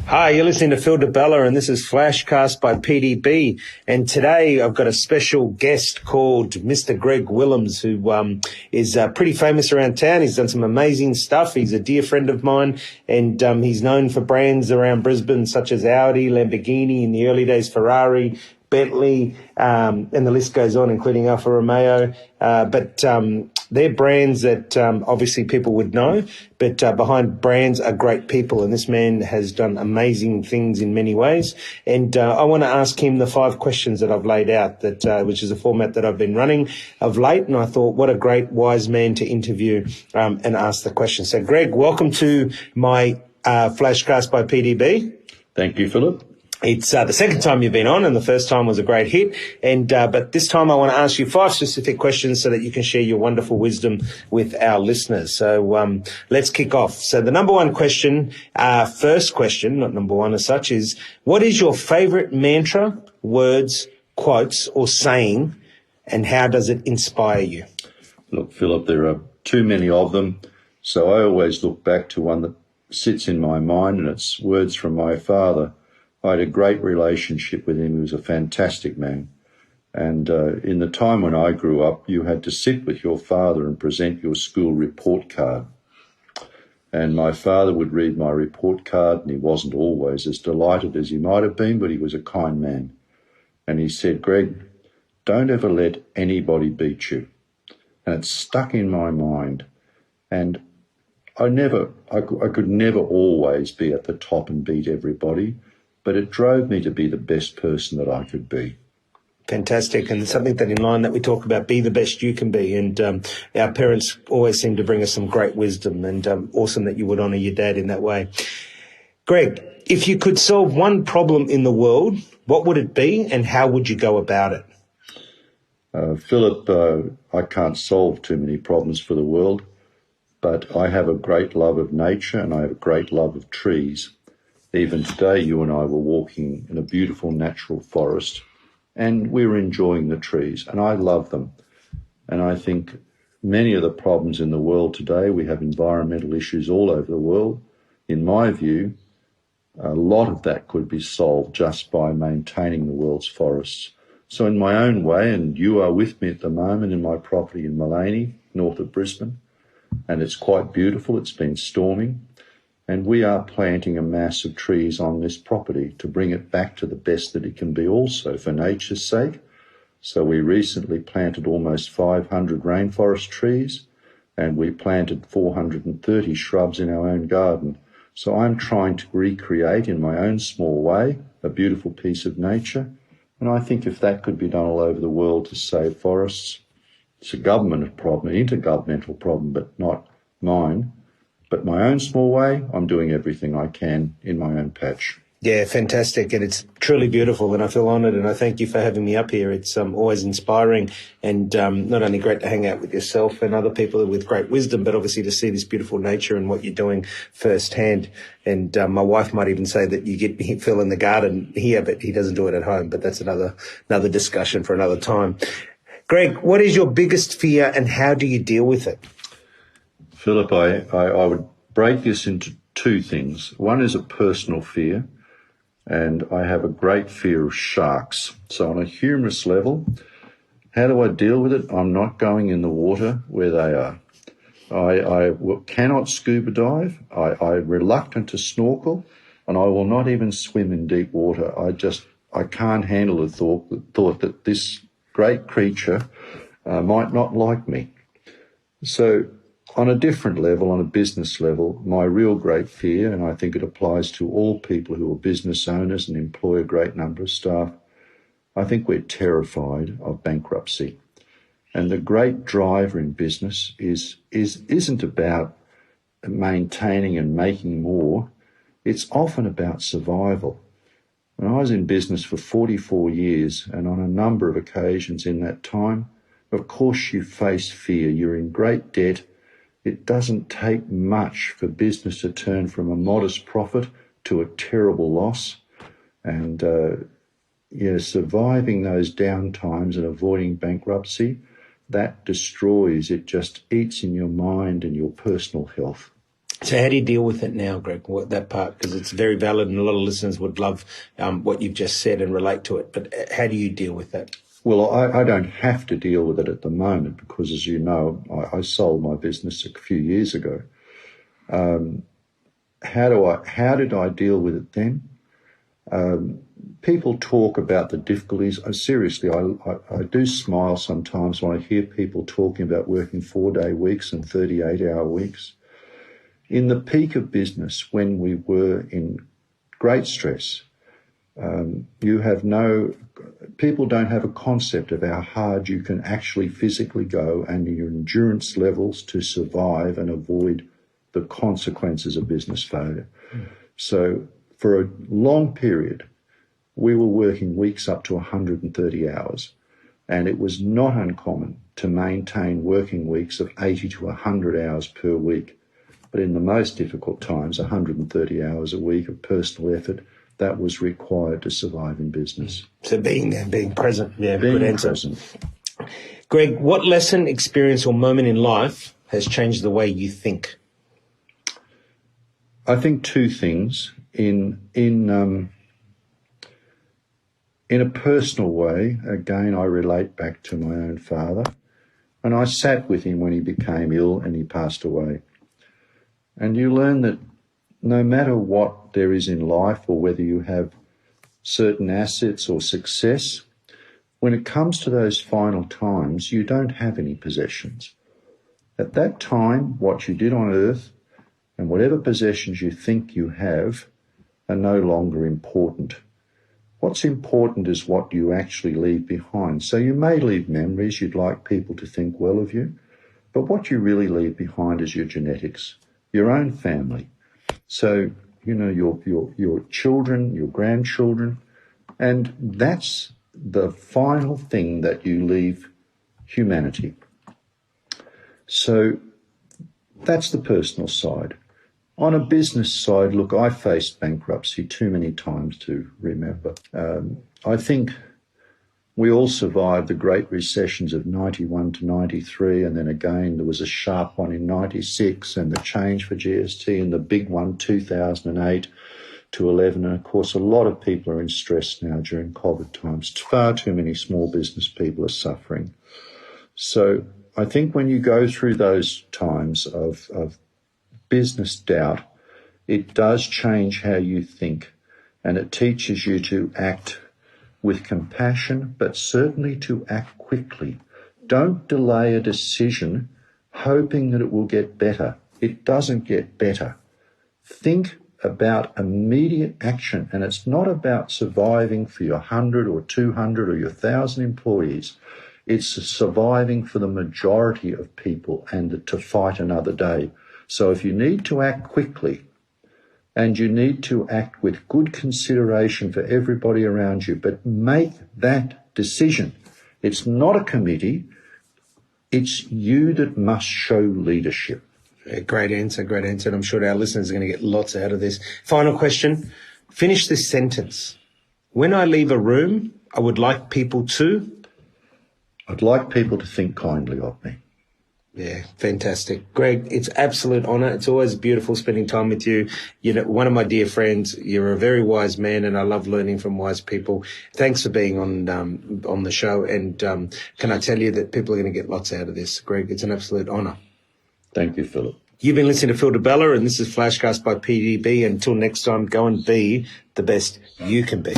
Hi, you're listening to Phil DeBella, and this is FlashCast by PDB. And today I've got a special guest called Mr. Greg Willims, who is pretty famous around town. He's done some amazing stuff. He's a dear friend of mine, and he's known for brands around Brisbane such as Audi, Lamborghini, in the early days Ferrari, Bentley, and the list goes on, including Alfa Romeo. But they're brands that obviously people would know, but behind brands are great people, and this man has done amazing things in many ways. And I want to ask him the 5 questions that I've laid out, that which is a format that I've been running of late, and I thought, what a great, wise man to interview and ask the questions. So, Greg, welcome to my Flashcast by PDB. Thank you, Philip. It's the second time you've been on, and the first time was a great hit. And but this time I want to ask you 5 specific questions so that you can share your wonderful wisdom with our listeners. So let's kick off. So the number one question, first question, not number one as such, is what is your favorite mantra, words, quotes, or saying, and how does it inspire you? Look, Philip, there are too many of them, so I always look back to one that sits in my mind, and it's words from my father. I had a great relationship with him. He was a fantastic man. And in the time when I grew up, you had to sit with your father and present your school report card. And my father would read my report card, and he wasn't always as delighted as he might have been, but he was a kind man. And he said, Greg, don't ever let anybody beat you. And it stuck in my mind. And I could never always be at the top and beat everybody, but it drove me to be the best person that I could be. Fantastic. And something that in line that we talk about, be the best you can be. And our parents always seem to bring us some great wisdom, and awesome that you would honour your dad in that way. Greg, if you could solve one problem in the world, what would it be and how would you go about it? Philip, I can't solve too many problems for the world, but I have a great love of nature and I have a great love of trees. Even today, you and I were walking in a beautiful natural forest, and we were enjoying the trees, and I love them. And I think many of the problems in the world today, we have environmental issues all over the world. In my view, a lot of that could be solved just by maintaining the world's forests. So in my own way, and you are with me at the moment in my property in Mullaney, north of Brisbane, and it's quite beautiful. It's been storming. And we are planting a mass of trees on this property to bring it back to the best that it can be also for nature's sake. So we recently planted almost 500 rainforest trees, and we planted 430 shrubs in our own garden. So I'm trying to recreate in my own small way a beautiful piece of nature. And I think if that could be done all over the world to save forests, it's a government problem, an intergovernmental problem, but not mine. But my own small way, I'm doing everything I can in my own patch. Yeah, fantastic. And it's truly beautiful, and I feel honoured, and I thank you for having me up here. It's always inspiring, and not only great to hang out with yourself and other people with great wisdom, but obviously to see this beautiful nature and what you're doing firsthand. And my wife might even say that you get Phil in the garden here, but he doesn't do it at home. But that's another discussion for another time. Greg, what is your biggest fear and how do you deal with it? Philip, I would break this into 2 things. One is a personal fear, and I have a great fear of sharks. So on a humorous level, how do I deal with it? I'm not going in the water where they are. I cannot scuba dive. I'm reluctant to snorkel, and I will not even swim in deep water. I can't handle the thought that this great creature might not like me. So on a different level, on a business level, my real great fear, and I think it applies to all people who are business owners and employ a great number of staff, I think we're terrified of bankruptcy. And the great driver in business isn't about maintaining and making more. It's often about survival. When I was in business for 44 years, and on a number of occasions in that time, of course you face fear. You're in great debt. It doesn't take much for business to turn from a modest profit to a terrible loss. And surviving those down times and avoiding bankruptcy, that destroys, it just eats in your mind and your personal health. So how do you deal with it now, Greg? That part, because it's very valid and a lot of listeners would love what you've just said and relate to it. But how do you deal with that? Well, I don't have to deal with it at the moment because, as you know, I sold my business a few years ago. How did I deal with it then? People talk about the difficulties. Seriously, I do smile sometimes when I hear people talking about working 4-day weeks and 38-hour weeks. In the peak of business, when we were in great stress, people don't have a concept of how hard you can actually physically go and your endurance levels to survive and avoid the consequences of business failure. So for a long period, we were working weeks up to 130 hours, and it was not uncommon to maintain working weeks of 80 to 100 hours per week. But in the most difficult times, 130 hours a week of personal effort, that was required to survive in business. So being there, being present. Yeah, being good answer. Present. Greg, what lesson, experience or moment in life has changed the way you think? I think two things. In a personal way, again, I relate back to my own father, and I sat with him when he became ill and he passed away. And you learn that no matter what there is in life or whether you have certain assets or success, when it comes to those final times, you don't have any possessions. At that time, what you did on earth and whatever possessions you think you have are no longer important. What's important is what you actually leave behind. So you may leave memories, you'd like people to think well of you, but what you really leave behind is your genetics, your own family. So, you know, your children, your grandchildren, and that's the final thing that you leave humanity. So that's the personal side. On a business side, look, I faced bankruptcy too many times to remember. I think we all survived the great recessions of 91 to 93, and then again there was a sharp one in 96 and the change for GST and the big one 2008 to 11. And of course, a lot of people are in stress now during COVID times. Far too many small business people are suffering. So I think when you go through those times of business doubt, it does change how you think, and it teaches you to act with compassion, but certainly to act quickly. Don't delay a decision hoping that it will get better. It doesn't get better. Think about immediate action, and it's not about surviving for your 100 or 200 or your 1,000 employees. It's surviving for the majority of people and to fight another day. So if you need to act quickly and you need to act with good consideration for everybody around you, but make that decision. It's not a committee. It's you that must show leadership. Great answer, great answer. And I'm sure our listeners are going to get lots out of this. Final question. Finish this sentence. When I leave a room, I would like people to... I'd like people to think kindly of me. Yeah, fantastic. Greg, it's absolute honour. It's always beautiful spending time with you. You know, one of my dear friends, you're a very wise man, and I love learning from wise people. Thanks for being on the show. And can I tell you that people are going to get lots out of this, Greg? It's an absolute honour. Thank you, Philip. You've been listening to Phil DeBella, and this is FlashCast by PDB. Until next time, go and be the best you can be.